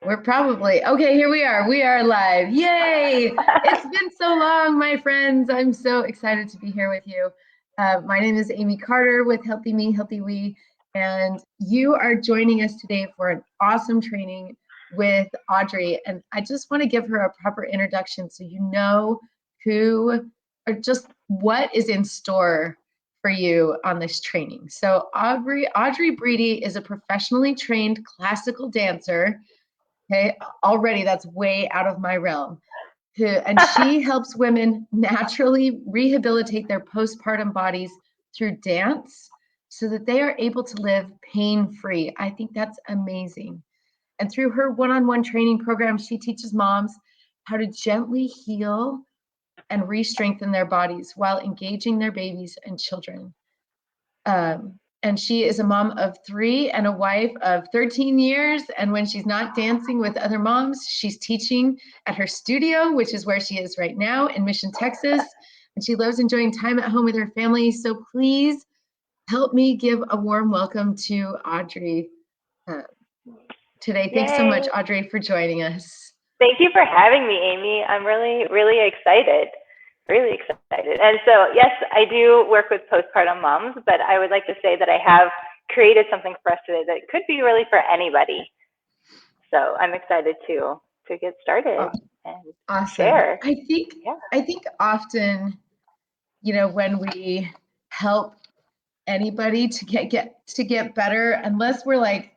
We're probably, okay, here we are. We are live. Yay! It's been so long, my friends. I'm so excited to be here with you. My name is Amy Carter with Healthy Me, Healthy We, and you are joining us today for an awesome training with Audrey. And I just want to give her a proper introduction so you know who or just what is in store for you on this training. So Audrey Breedy is a professionally trained classical dancer. Okay, already that's way out of my realm. And she helps women naturally rehabilitate their postpartum bodies through dance so that they are able to live pain-free. I think that's amazing. And through her one-on-one training program, she teaches moms how to gently heal and re-strengthen their bodies while engaging their babies and children. And she is a mom of 3 and a wife of 13 years. And when she's not dancing with other moms, she's teaching at her studio, which is where she is right now in Mission, Texas. And she loves enjoying time at home with her family. So please help me give a warm welcome to Audrey today. Yay. Thanks so much, Audrey, for joining us. Thank you for having me, Amy. I'm really, really excited. Really excited. And so, yes, I do work with postpartum moms, but I would like to say that I have created something for us today that could be really for anybody. So I'm excited to get started and awesome. share. I think often, when we help anybody to get better, unless we're like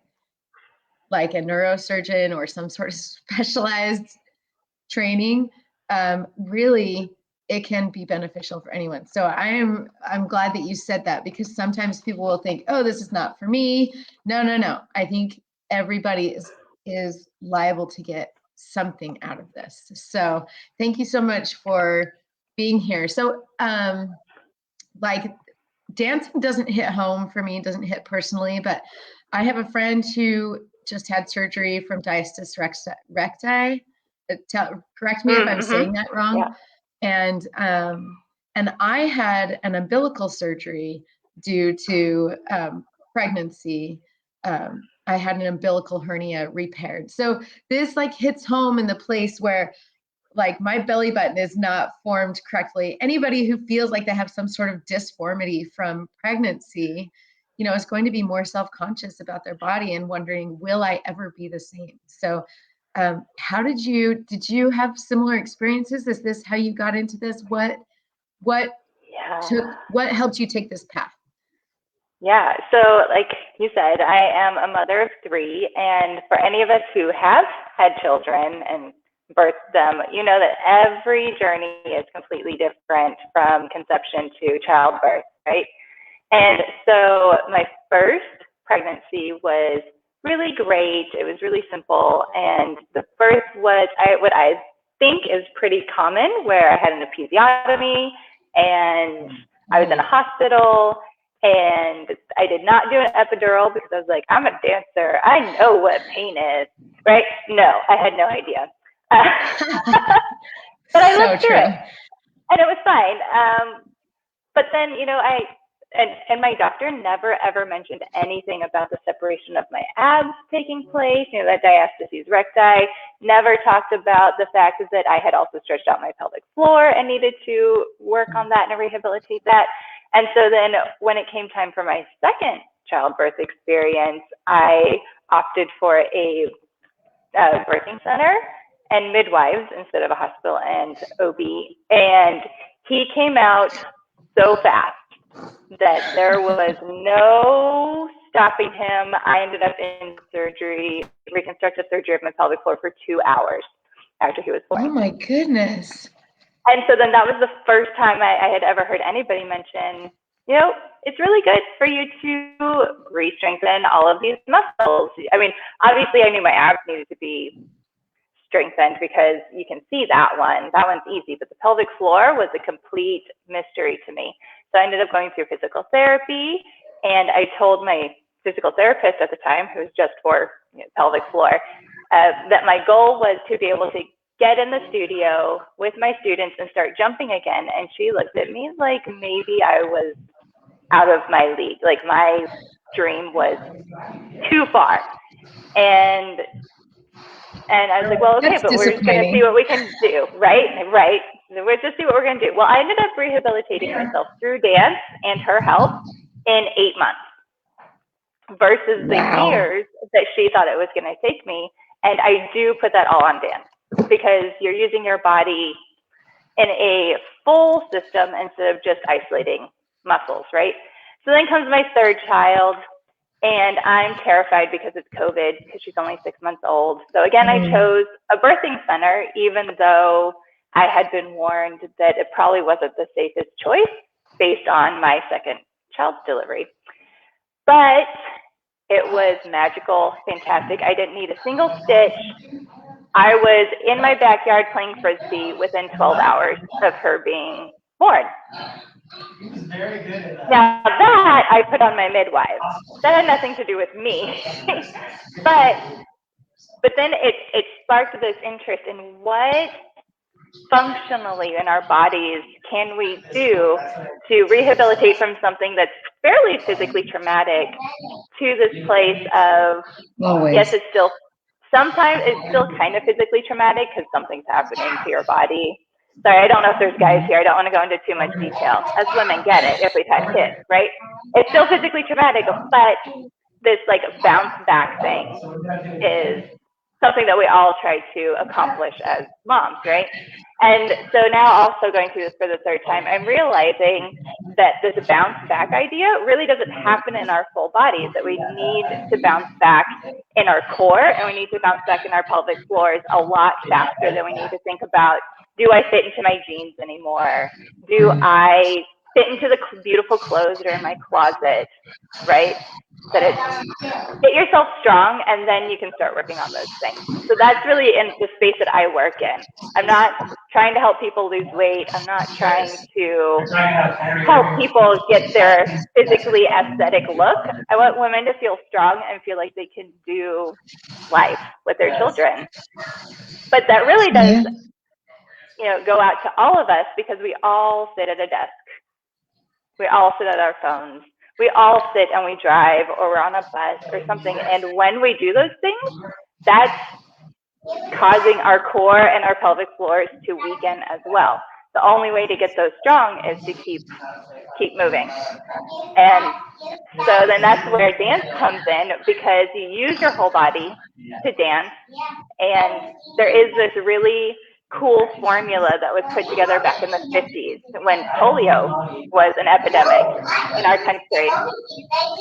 a neurosurgeon or some sort of specialized training, really it can be beneficial for anyone. So I'm glad that you said that, because sometimes people will think, oh, this is not for me. No. I think everybody is liable to get something out of this. So thank you so much for being here. So dancing doesn't hit home for me, doesn't hit personally, but I have a friend who just had surgery from diastasis recti. Correct me if I'm saying that wrong. Yeah. And I had an umbilical surgery due to pregnancy. I had an umbilical hernia repaired. So this hits home in the place where my belly button is not formed correctly. Anybody who feels like they have some sort of disformity from pregnancy, is going to be more self-conscious about their body and wondering, will I ever be the same? So how did you have similar experiences? Is this how you got into this? What helped you take this path? Yeah. So like you said, I am a mother of 3. And for any of us who have had children and birthed them, you know that every journey is completely different from conception to childbirth, right? And so my first pregnancy was really great. It was really simple. And the birth was what I think is pretty common, where I had an episiotomy and I was in a hospital, and I did not do an epidural because I was like, I'm a dancer. I know what pain is, right? No, I had no idea. But I lived through it, and it was fine. But then, and my doctor never ever mentioned anything about the separation of my abs taking place, that diastasis recti, never talked about the fact that I had also stretched out my pelvic floor and needed to work on that and rehabilitate that. And so then when it came time for my second childbirth experience, I opted for a birthing center and midwives instead of a hospital and OB. And he came out so fast that there was no stopping him. I ended up in reconstructive surgery of my pelvic floor for 2 hours after he was born. Oh my goodness. And so then that was the first time I had ever heard anybody mention, it's really good for you to re-strengthen all of these muscles. I mean, obviously I knew my abs needed to be strengthened because you can see that one. That one's easy, but the pelvic floor was a complete mystery to me. So I ended up going through physical therapy, and I told my physical therapist at the time, who was just for pelvic floor, that my goal was to be able to get in the studio with my students and start jumping again. And she looked at me like maybe I was out of my league, like my dream was too far. And And I was like, well, okay, That's but we're just going to see what we can do, right? Right. We'll just see what we're going to do. Well, I ended up rehabilitating myself through dance and her help in 8 months versus the years that she thought it was going to take me. And I do put that all on dance because you're using your body in a full system instead of just isolating muscles, right? So then comes my third child, and I'm terrified because it's COVID, because she's only 6 months old. So again, I chose a birthing center, even though I had been warned that it probably wasn't the safest choice based on my second child's delivery. But it was magical, fantastic. I didn't need a single stitch. I was in my backyard playing frisbee within 12 hours of her being born. Now that I put on my midwife. That had nothing to do with me. but then it sparked this interest in what functionally in our bodies can we do to rehabilitate from something that's fairly physically traumatic to this place of, yes, it's still, sometimes it's still kind of physically traumatic because something's happening to your body. Sorry, I don't know if there's guys here. I don't want to go into too much detail. Us women get it if we've had kids, right? It's still physically traumatic, but this like bounce back thing is something that we all try to accomplish as moms, right? And so now also going through this for the third time, I'm realizing that this bounce back idea really doesn't happen in our full bodies, that we need to bounce back in our core and we need to bounce back in our pelvic floors a lot faster than we need to think about, do I fit into my jeans anymore? Do I fit into the beautiful clothes that are in my closet, right? That it's get yourself strong and then you can start working on those things. So that's really in the space that I work in. I'm not trying to help people lose weight. I'm not trying to help people get their physically aesthetic look. I want women to feel strong and feel like they can do life with their children. But that really does, go out to all of us because we all sit at a desk. We all sit at our phones. We all sit and we drive or we're on a bus or something. And when we do those things, that's causing our core and our pelvic floors to weaken as well. The only way to get those strong is to keep moving. And so then that's where dance comes in, because you use your whole body to dance. And there is this really cool formula that was put together back in the 50s when polio was an epidemic in our country.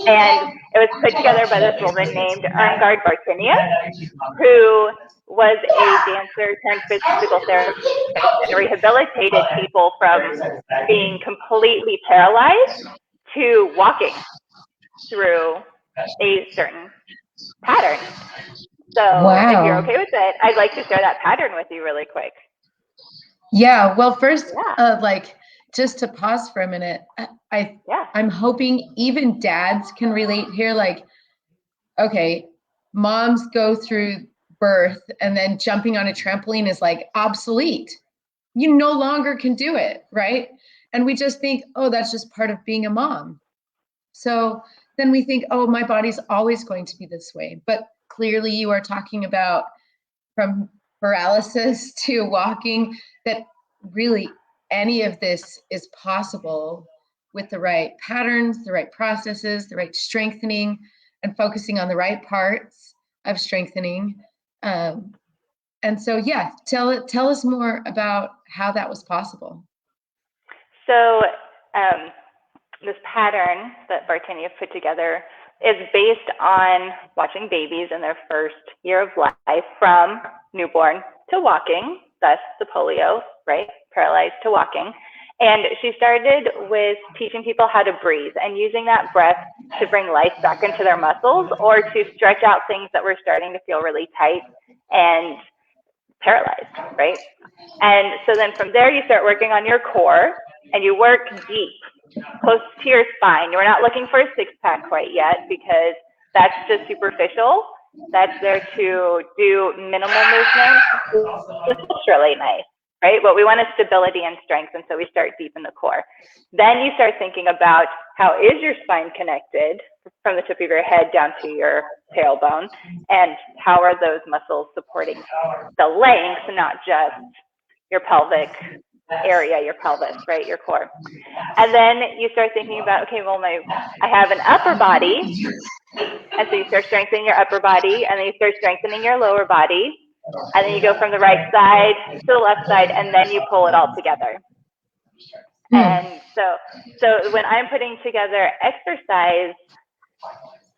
And it was put together by this woman named Irmgard Bartinius, who was a dancer turned physical therapist and rehabilitated people from being completely paralyzed to walking through a certain pattern. So if you're okay with it, I'd like to share that pattern with you really quick. Yeah, well, first, just to pause for a minute, I'm hoping even dads can relate here. Like, okay, moms go through birth and then jumping on a trampoline is like obsolete. You no longer can do it, right? And we just think, oh, that's just part of being a mom. So then we think, oh, my body's always going to be this way. But clearly you are talking about from paralysis to walking, that really any of this is possible with the right patterns, the right processes, the right strengthening, and focusing on the right parts of strengthening. And so, yeah, tell us more about how that was possible. So this pattern that Bartinius put together is based on watching babies in their first year of life from newborn to walking, thus the polio, right? Paralyzed to walking. And she started with teaching people how to breathe and using that breath to bring life back into their muscles or to stretch out things that were starting to feel really tight and paralyzed, right? And so then from there, you start working on your core and you work deep, close to your spine. We're not looking for a six-pack quite yet because that's just superficial. That's there to do minimal movement. It's really nice, right? What we want is stability and strength. And so we start deep in the core. Then you start thinking about how is your spine connected from the tip of your head down to your tailbone, and how are those muscles supporting the length, not just your pelvic area, your pelvis, right, your core. And then you start thinking about, okay, well, I have an upper body, and so you start strengthening your upper body, and then you start strengthening your lower body, and then you go from the right side to the left side, and then you pull it all together. And so when I'm putting together exercise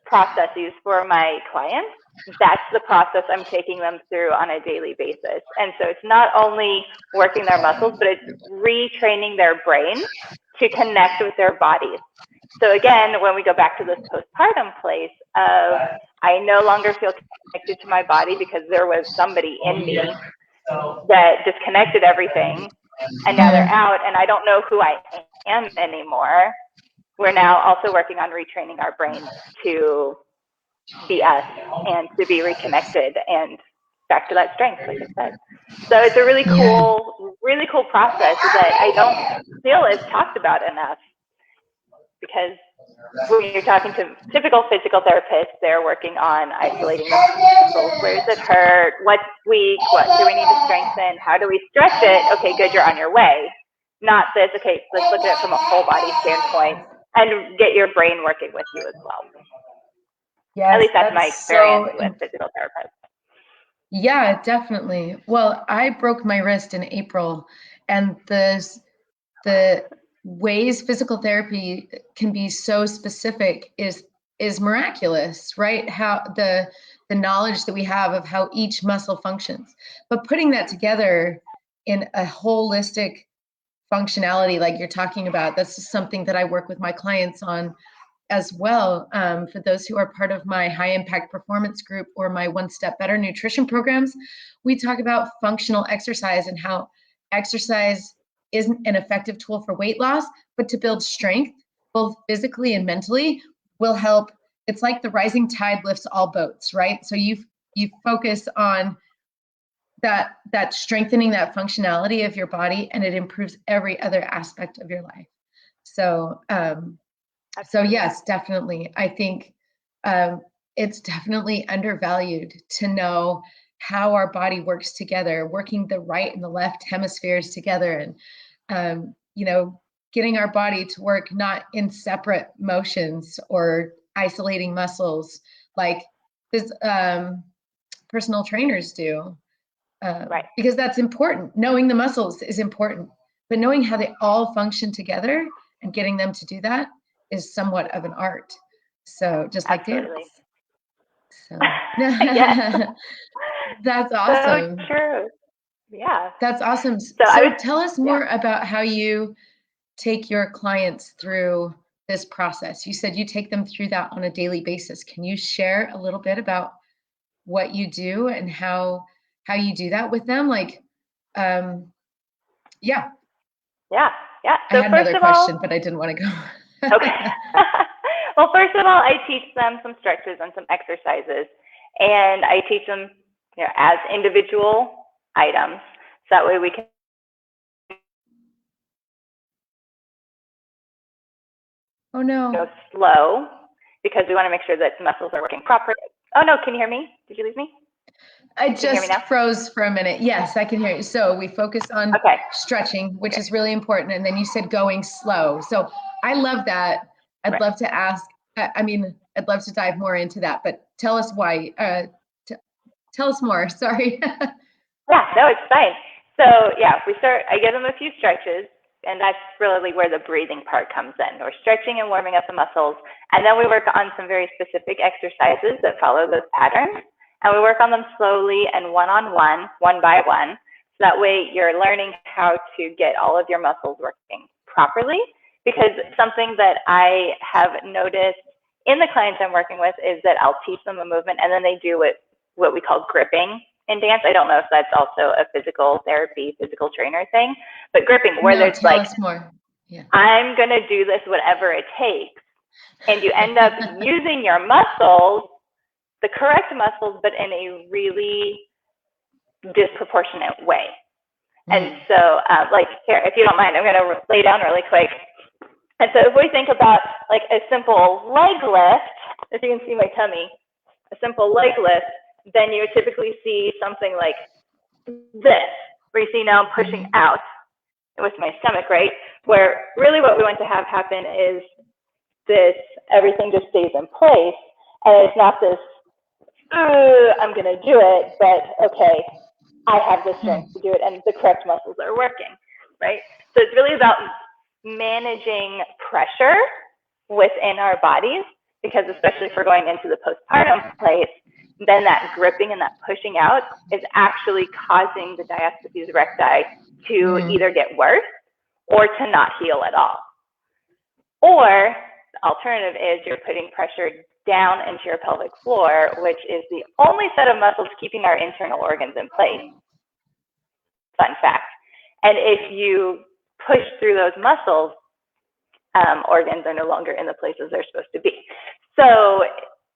processes for my clients, that's the process I'm taking them through on a daily basis. And so it's not only working their muscles, but it's retraining their brain to connect with their bodies. So again, when we go back to this postpartum place of, I no longer feel connected to my body because there was somebody in me that disconnected everything, and now they're out and I don't know who I am anymore. We're now also working on retraining our brains to be us and to be reconnected and back to that strength, like I said. So it's a really cool process that I don't feel is talked about enough, because when you're talking to typical physical therapists, they're working on isolating the muscles. Where does it hurt? What's weak? What do we need to strengthen? How do we stretch it? Okay, good, you're on your way. Not this, okay, let's look at it from a whole body standpoint and get your brain working with you as well. Yes, at least that's my experience with physical therapists. Yeah, definitely. Well, I broke my wrist in April, and the ways physical therapy can be so specific is miraculous, right? How the knowledge that we have of how each muscle functions, but putting that together in a holistic functionality like you're talking about, that's just something that I work with my clients on as well. For those who are part of my high impact performance group or my One Step Better nutrition programs, we talk about functional exercise and how exercise isn't an effective tool for weight loss, but to build strength, both physically and mentally, will help. It's like the rising tide lifts all boats, right? So you focus on that strengthening that functionality of your body, and it improves every other aspect of your life. So so yes, definitely. I think it's definitely undervalued to know how our body works together, working the right and the left hemispheres together, and getting our body to work not in separate motions or isolating muscles like personal trainers do. Right. Because that's important. Knowing the muscles is important, but knowing how they all function together and getting them to do that is somewhat of an art. So just like dance. So that's awesome. So true. Yeah. That's awesome. So tell us more about how you take your clients through this process. You said you take them through that on a daily basis. Can you share a little bit about what you do and how you do that with them? Like, yeah. So I had another question, but I didn't want to go. Okay. Well, first of all, I teach them some stretches and some exercises, and I teach them, as individual items, so that way we can go slow, because we want to make sure that the muscles are working properly. Oh no, can you hear me? Did you lose me? I just froze for a minute. Yes, I can hear you. So we focus on stretching, which is really important. And then you said going slow. So I love that. I'd love to ask, I'd love to dive more into that, but tell us why, tell us more, sorry. Yeah, no, it's fine. So I give them a few stretches, and that's really where the breathing part comes in. We're stretching and warming up the muscles. And then we work on some very specific exercises that follow those patterns. And we work on them slowly and one-on-one, one by one. So that way you're learning how to get all of your muscles working properly. Because something that I have noticed in the clients I'm working with is that I'll teach them a movement, and then they do what we call gripping in dance. I don't know if that's also a physical therapy, physical trainer thing, but gripping, where there's like, I'm going to do this whatever it takes. And you end up using your muscles, the correct muscles, but in a really disproportionate way. And so, like, here, if you don't mind, I'm going to lay down really quick. And so if we think about like a simple leg lift, if you can see my tummy, a simple leg lift, then you would typically see something like this, where you see now I'm pushing out with my stomach, right? Where really what we want to have happen is this, everything just stays in place, and it's not this, I'm going to do it, but okay, I have the strength to do it, and the correct muscles are working, right? So it's really about managing pressure within our bodies, because especially if we're going into the postpartum place, then that gripping and that pushing out is actually causing the diastases recti to either get worse or to not heal at all. Or the alternative is you're putting pressure down into your pelvic floor, which is the only set of muscles keeping our internal organs in place. Fun fact. And if you push through those muscles, organs are no longer in the places they're supposed to be. So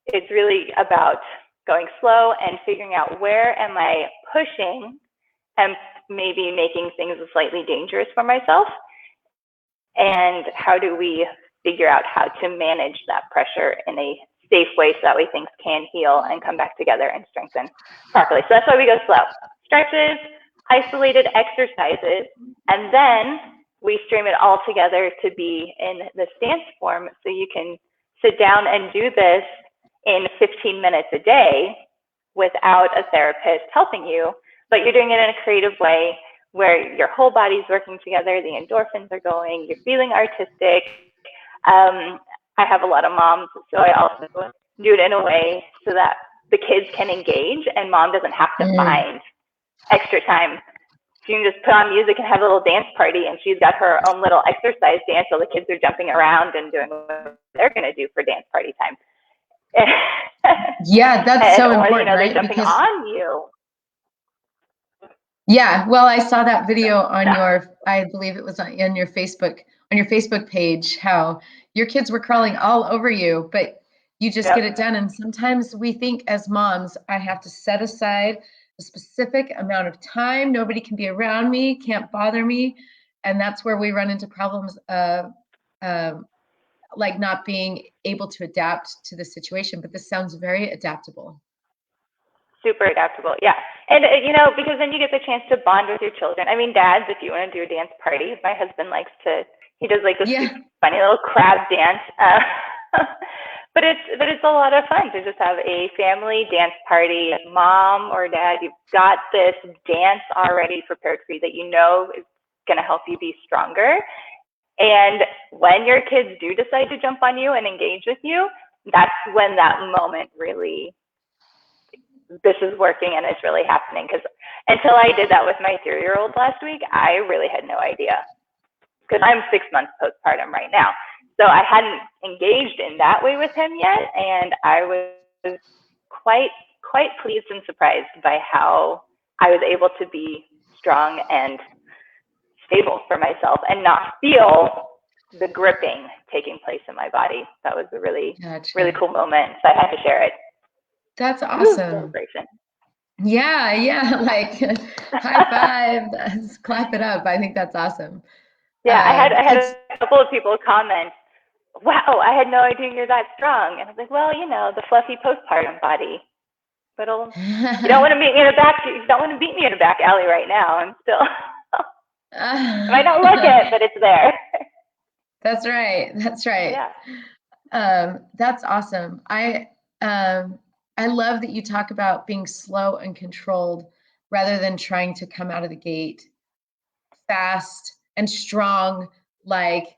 it's really about going slow and figuring out where am I pushing and maybe making things slightly dangerous for myself, and how do we figure out how to manage that pressure in a safe way so that way things can heal and come back together and strengthen properly. So that's why we go slow. Stretches, isolated exercises, and then we stream it all together to be in the stance form, so you can sit down and do this in 15 minutes a day without a therapist helping you, but you're doing it in a creative way where your whole body's working together, the endorphins are going, you're feeling artistic. I have a lot of moms, so I also do it in a way so that the kids can engage and mom doesn't have to find extra time. She can just put on music and have a little dance party, and she's got her own little exercise dance while the kids are jumping around and doing what they're going to do for dance party time. Yeah, that's so important, they're right? jumping on you. Yeah, well, I saw that video on your, I believe it was on your Facebook page, how your kids were crawling all over you, but you just get it done. And sometimes we think as moms, I have to set aside a specific amount of time. Nobody can be around me, can't bother me. And that's where we run into problems of like not being able to adapt to the situation. But this sounds very adaptable. Super adaptable, yeah. And, because then you get the chance to bond with your children. I mean, dads, if you want to do a dance party, my husband likes to, he does like this funny little crab dance. But it's a lot of fun to just have a family dance party. Mom or dad, you've got this dance already prepared for you that you know is going to help you be stronger. And when your kids do decide to jump on you and engage with you, that's when that moment really, this is working and it's really happening. Because until I did that with my 3-year-old last week, I really had no idea. Because I'm 6 months postpartum right now. So I hadn't engaged in that way with him yet. And I was quite pleased and surprised by how I was able to be strong and stable for myself and not feel the gripping taking place in my body. That was a really, really cool moment. So I had to share it. That's awesome. Yeah, like high five, clap it up. I think that's awesome. Yeah, I had a couple of people comment, wow, I had no idea you're that strong. And I was like, well, the fluffy postpartum body. But you don't want to meet me in the back. You don't want to beat me in the back alley right now. I'm still, I might not look it, but it's there. That's right. Yeah. That's awesome. I love that you talk about being slow and controlled rather than trying to come out of the gate fast and strong. Like,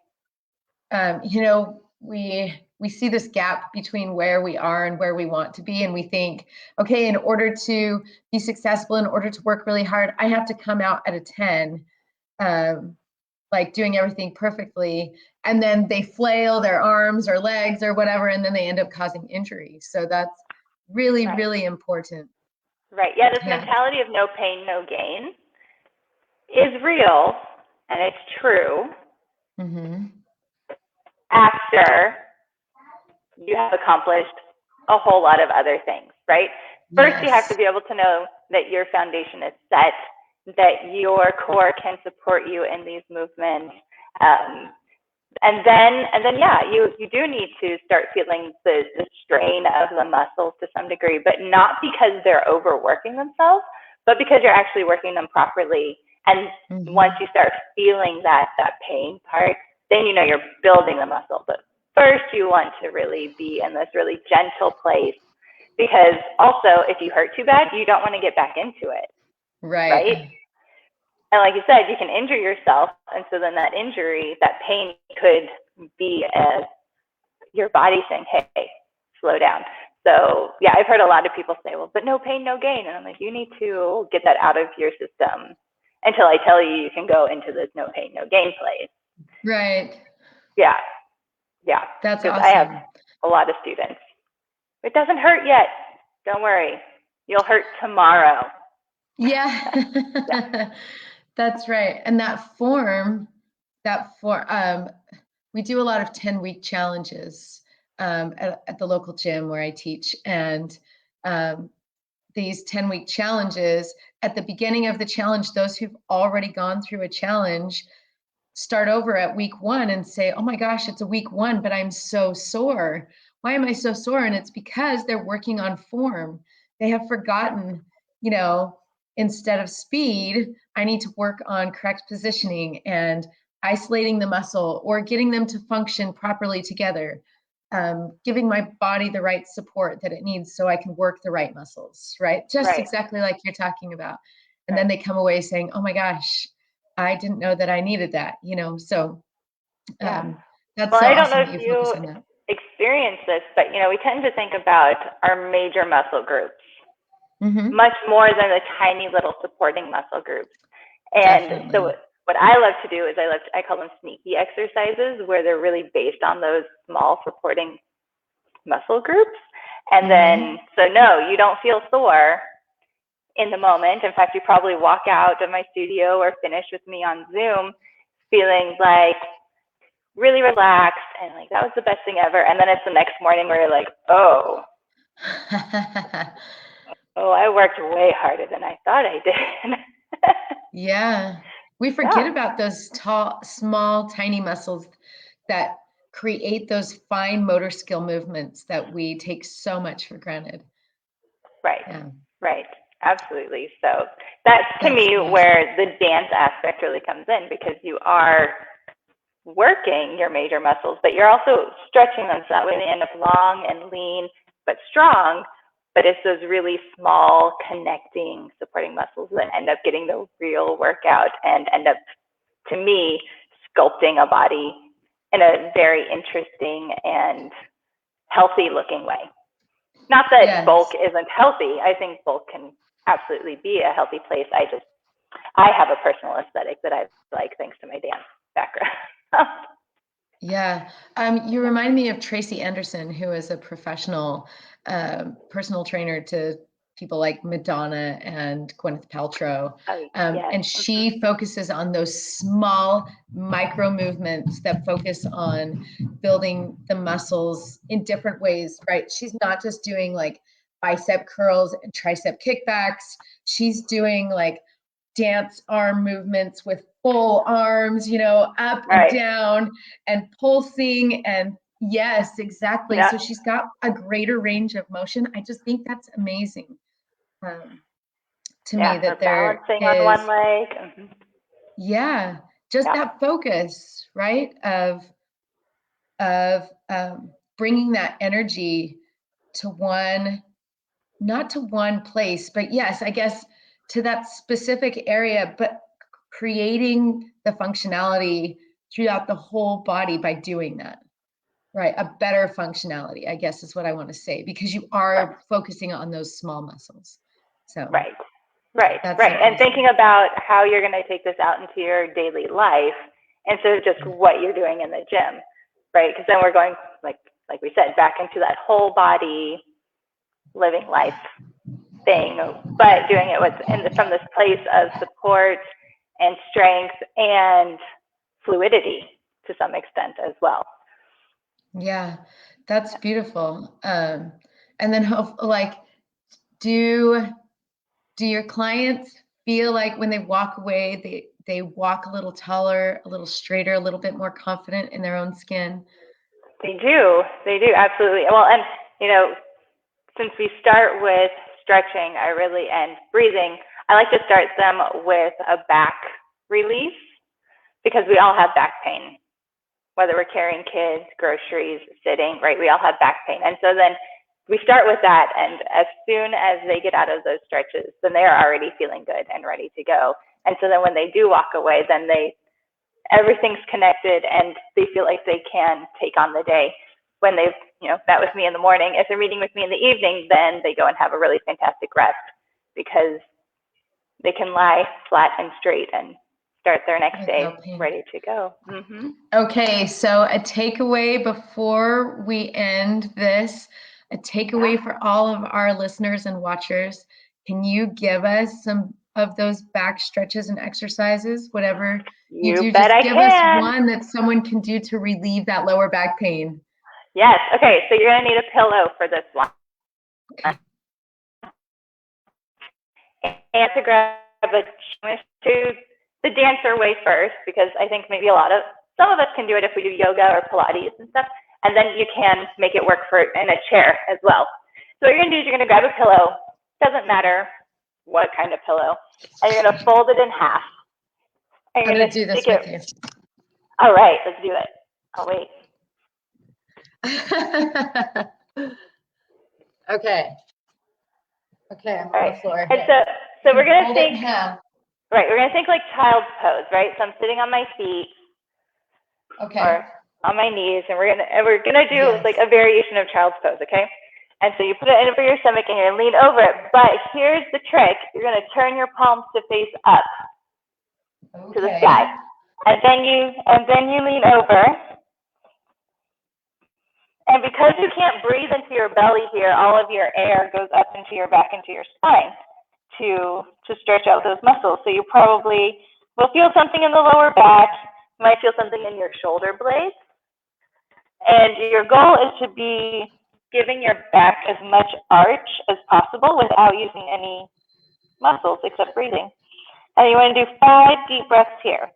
we see this gap between where we are and where we want to be. And we think, okay, in order to be successful, in order to work really hard, I have to come out at a 10, like doing everything perfectly. And then they flail their arms or legs or whatever, and then they end up causing injury. So that's really, really important. Right. Yeah, this mentality of no pain, no gain is real, and it's true. After you have accomplished a whole lot of other things, right? First, you have to be able to know that your foundation is set that your core can support you in these movements. And then, yeah, you do need to start feeling the strain of the muscles to some degree, but not because they're overworking themselves, but because you're actually working them properly. And once you start feeling that pain part, then you know you're building the muscle. But first, you want to really be in this really gentle place, because also, if you hurt too bad, you don't want to get back into it. Right? And like you said, you can injure yourself. And so then that injury, that pain could be your body saying, hey, slow down. So yeah, I've heard a lot of people say, well, but no pain, no gain. And I'm like, you need to get that out of your system until I tell you can go into this no pain, no gain place. Right. Yeah. That's awesome. I have a lot of students. It doesn't hurt yet. Don't worry. You'll hurt tomorrow. Yeah. That's right. And that form, we do a lot of 10-week challenges at the local gym where I teach. And these 10-week challenges, at the beginning of the challenge, those who've already gone through a challenge start over at week 1 and say, oh my gosh, it's a week 1, but I'm so sore. Why am I so sore? And it's because they're working on form. They have forgotten, instead of speed, I need to work on correct positioning and isolating the muscle, or getting them to function properly together, giving my body the right support that it needs so I can work the right muscles, right? Just exactly like you're talking about. And then they come away saying, oh my gosh, I didn't know that I needed that, so that's so I don't awesome know that if you focus on that. Experience this, but we tend to think about our major muscle groups much more than the tiny little supporting muscle groups. And Definitely. So what I love to do is I call them sneaky exercises, where they're really based on those small supporting muscle groups. And then, so no, you don't feel sore in the moment. In fact, you probably walk out of my studio or finish with me on Zoom feeling like really relaxed and like that was the best thing ever. And then it's the next morning where you're like, oh, I worked way harder than I thought I did. Yeah. We forget about those small, tiny muscles that create those fine motor skill movements that we take so much for granted. Right. Absolutely. So that's to me where the dance aspect really comes in, because you are working your major muscles, but you're also stretching them so that way they end up long and lean but strong. But it's those really small connecting supporting muscles that end up getting the real workout and end up, to me, sculpting a body in a very interesting and healthy looking way. Not that bulk isn't healthy. I think bulk can absolutely be a healthy place. I have a personal aesthetic that I like thanks to my dance background. Yeah. You remind me of Tracy Anderson, who is a professional personal trainer to people like Madonna and Gwyneth Paltrow. And she focuses on those small micro movements that focus on building the muscles in different ways, right? She's not just doing like bicep curls and tricep kickbacks. She's doing like dance arm movements with full arms, up and down and pulsing. And yes, exactly. So she's got a greater range of motion. I just think that's amazing to me that there balancing on one leg. Yeah, just that focus, right? Of bringing that energy to not to one place, but yes, I guess to that specific area, but creating the functionality throughout the whole body by doing that, right? A better functionality, I guess, is what I want to say, because you are focusing on those small muscles. So Right. And thinking about how you're going to take this out into your daily life instead of just what you're doing in the gym, right? Because then we're going, like we said, back into that whole body living life thing, but doing it from this place of support and strength and fluidity to some extent as well. Yeah, that's beautiful. And then do your clients feel like when they walk away, they walk a little taller, a little straighter, a little bit more confident in their own skin? They do, absolutely. Well, and since we start with stretching, and breathing, I like to start them with a back release, because we all have back pain, whether we're carrying kids, groceries, sitting, right? We all have back pain. And so then we start with that, and as soon as they get out of those stretches, then they are already feeling good and ready to go. And so then when they do walk away, then everything's connected, and they feel like they can take on the day. When they've met with me in the morning, if they're meeting with me in the evening, then they go and have a really fantastic rest, because they can lie flat and straight and start their next day ready to go. Mm-hmm. Okay, so a takeaway before we end this, a takeaway for all of our listeners and watchers. Can you give us some of those back stretches and exercises? Whatever you do, bet just I give can. us one that someone can do to relieve that lower back pain. Yes. Okay, so you're going to need a pillow for this one. Okay. And to grab to the dancer way first, because I think maybe some of us can do it if we do yoga or Pilates and stuff, and then you can make it work in a chair as well. So what you're going to do is you're going to grab a pillow, doesn't matter what kind of pillow, and you're going to fold it in half. I'm going to do this with you. All right, let's do it. I'll wait. Okay, I'm on the floor. And so we're going to think, right, we're going to think like child's pose, right? So I'm sitting on my feet, or on my knees, and we're gonna do like a variation of child's pose, okay? And so you put it over your stomach and you're lean over it. But here's the trick: you're gonna turn your palms to face up to the sky, and then you lean over. And because you can't breathe into your belly here, all of your air goes up into your back, into your spine to stretch out those muscles. So you probably will feel something in the lower back. You might feel something in your shoulder blades. And your goal is to be giving your back as much arch as possible without using any muscles except breathing. And you want to do 5 deep breaths here.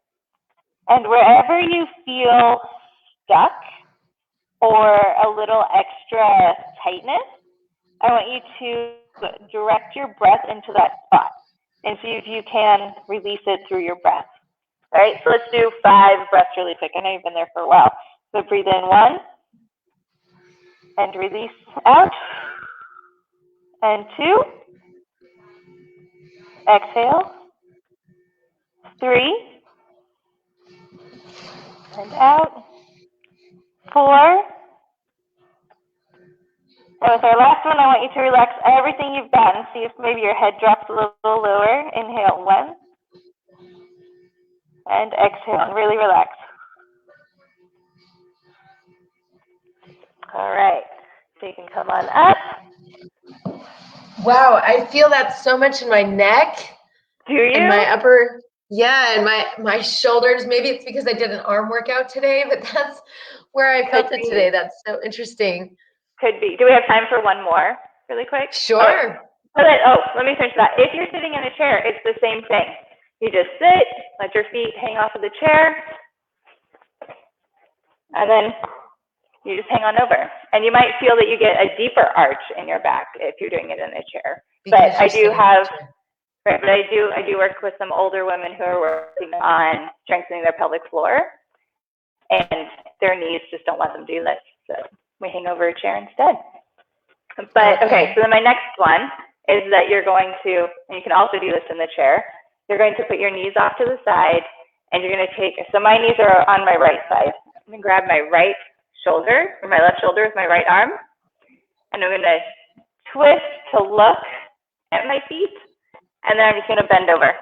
And wherever you feel stuck or a little extra tightness, I want you to direct your breath into that spot and see if you can release it through your breath. All right, so let's do 5 breaths really quick. I know you've been there for a while. So breathe in 1 and release out. And 2. Exhale. 3. And out. 4. And with our last one, I want you to relax everything you've done. See if maybe your head drops a little lower. Inhale 1. And exhale and really relax. All right. So you can come on up. Wow, I feel that so much in my neck. Do you? And my upper, and my shoulders. Maybe it's because I did an arm workout today, but that's where I felt it today. That's so interesting. Could be. Do we have time for one more really quick? Sure. Let me finish that. If you're sitting in a chair, it's the same thing. You just sit, let your feet hang off of the chair, and then you just hang on over. And you might feel that you get a deeper arch in your back if you're doing it in a chair. But I do work with some older women who are working on strengthening their pelvic floor, and their knees just don't let them do this. So we hang over a chair instead. But okay, so then my next one is that you're going to, and you can also do this in the chair, you're going to put your knees off to the side, and you're going to take, so my knees are on my right side. I'm going to grab my right shoulder, or my left shoulder with my right arm, and I'm going to twist to look at my feet, and then I'm just going to bend over.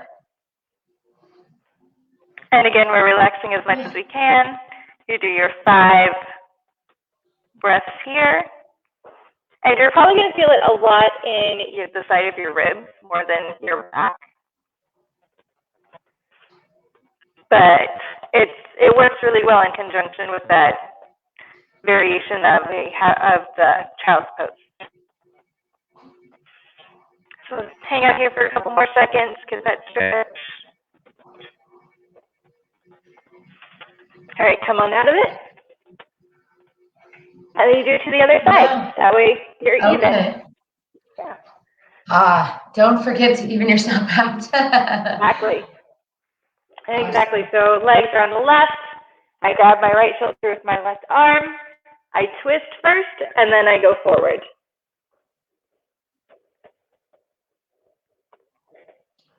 And again, we're relaxing as much as we can. You do your 5 breaths here. And you're probably going to feel it a lot in the side of your ribs more than your back. But it works really well in conjunction with that variation of the child's pose. So hang out here for a couple more seconds because that stretch. All right, come on out of it. And then you do it to the other side. Yeah. That way you're even. Okay. Yeah. Don't forget to even yourself out. Exactly. Awesome. Exactly. So legs are on the left. I grab my right shoulder with my left arm. I twist first, and then I go forward.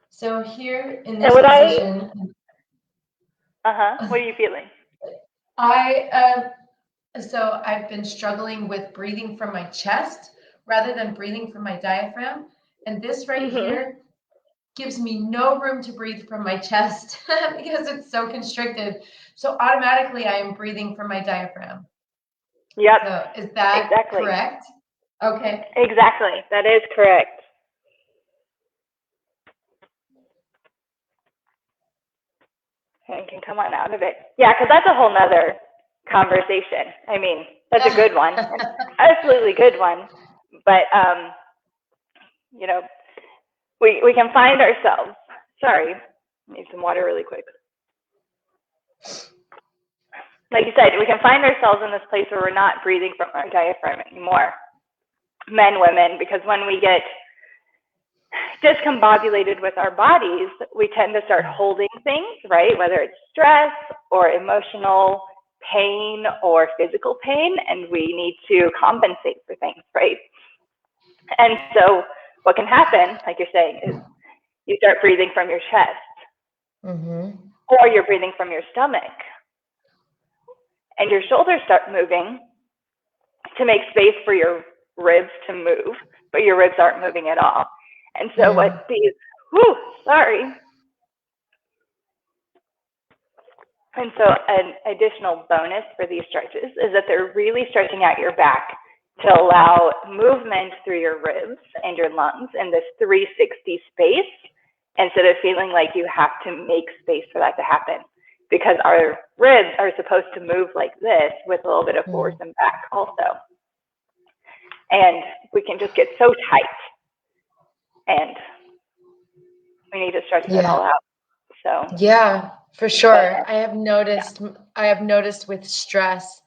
So here in this position. What are you feeling? So I've been struggling with breathing from my chest rather than breathing from my diaphragm. And this right here gives me no room to breathe from my chest because it's so constricted. So automatically I am breathing from my diaphragm. Yep. So is that correct? Okay. Exactly. That is correct. And you can come on out of it. Yeah, because that's a whole nother conversation. I mean, that's a good one. Absolutely good one. But, you know, we can find ourselves. Sorry, I need some water really quick. Like you said, we can find ourselves in this place where we're not breathing from our diaphragm anymore. Men, women, because when we get discombobulated with our bodies, we tend to start holding things, right? Whether it's stress or emotional pain or physical pain, and we need to compensate for things, right? And so what can happen, like you're saying, is you start breathing from your chest, or you're breathing from your stomach, and your shoulders start moving to make space for your ribs to move, but your ribs aren't moving at all. And so what these, And so an additional bonus for these stretches is that they're really stretching out your back to allow movement through your ribs and your lungs in this 360 space, instead of feeling like you have to make space for that to happen. Because our ribs are supposed to move like this with a little bit of force and back also. And we can just get so tight, and we need to stretch it all out. So yeah, for sure. I have noticed with stress,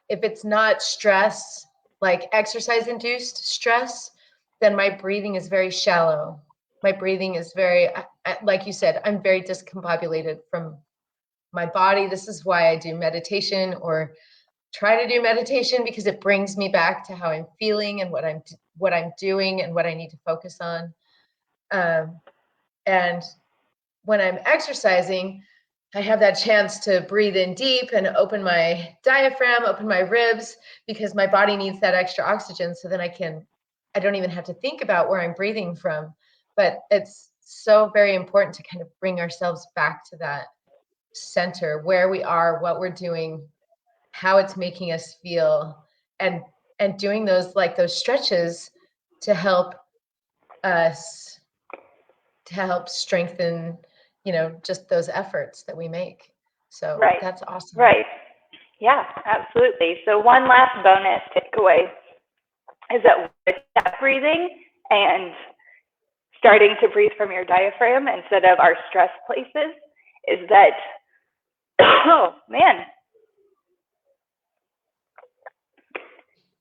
if it's not stress, like exercise induced stress, then my breathing is very shallow. My breathing is very, like you said, I'm very discombobulated from my body. This is why I do meditation, or try to do meditation, because it brings me back to how I'm feeling and what I'm doing and what I need to focus on. And when I'm exercising, I have that chance to breathe in deep and open my diaphragm, open my ribs, because my body needs that extra oxygen. So then I don't even have to think about where I'm breathing from. But it's so very important to kind of bring ourselves back to that center, where we are, what we're doing, how it's making us feel, and doing those stretches to help us, to help strengthen, just those efforts that we make. So that's awesome. Right. Yeah, absolutely. So one last bonus takeaway is that with that breathing and starting to breathe from your diaphragm instead of our stress places, is that, oh man,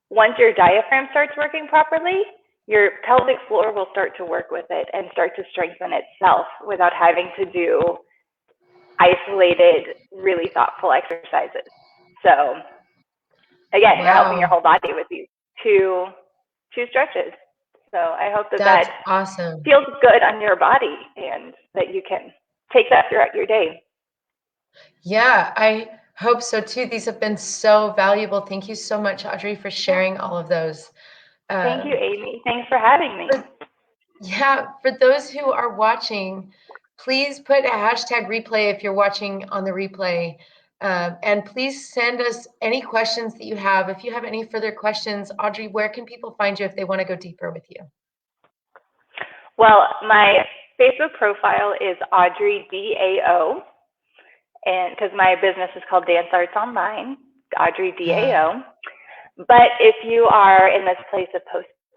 once your diaphragm starts working properly, your pelvic floor will start to work with it and start to strengthen itself without having to do isolated, really thoughtful exercises. So again, you're helping your whole body with these two stretches. So I hope that awesome. Feels good on your body, and that you can take that throughout your day. Yeah, I hope so too. These have been so valuable. Thank you so much, Audrey, for sharing all of those. Thank you, Amy. Thanks for having me. For those who are watching, please put a hashtag replay if you're watching on the replay. And please send us any questions that you have. If you have any further questions, Audrey, where can people find you if they want to go deeper with you? Well, my Facebook profile is Audrey DAO, and because my business is called Dance Arts Online, Audrey DAO. But if you are in this place of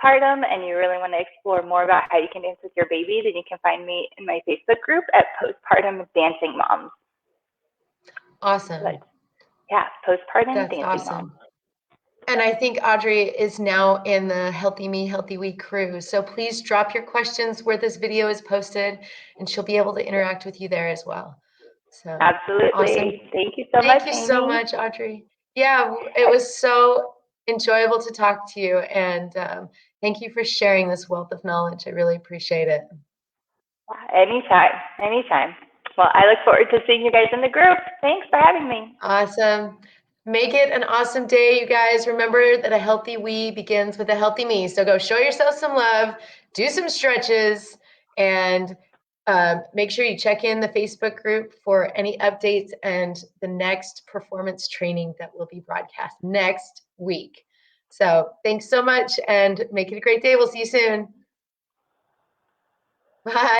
postpartum and you really want to explore more about how you can dance with your baby, then you can find me in my Facebook group at Postpartum Dancing Moms. Awesome. But, yeah, Postpartum That's Dancing awesome. Moms. And I think Audrey is now in the Healthy Me, Healthy We crew. So please drop your questions where this video is posted, and she'll be able to interact with you there as well. So absolutely. Awesome. Thank you so much, Amy. Thank you so much, Audrey. Yeah, it was so enjoyable to talk to you, and thank you for sharing this wealth of knowledge. I really appreciate it. Anytime, anytime. Well, I look forward to seeing you guys in the group. Thanks for having me. Awesome. Make it an awesome day, you guys. Remember that a healthy we begins with a healthy me. So go show yourself some love, do some stretches, and make sure you check in the Facebook group for any updates and the next performance training that will be broadcast next week. So thanks so much and make it a great day. We'll see you soon. Bye.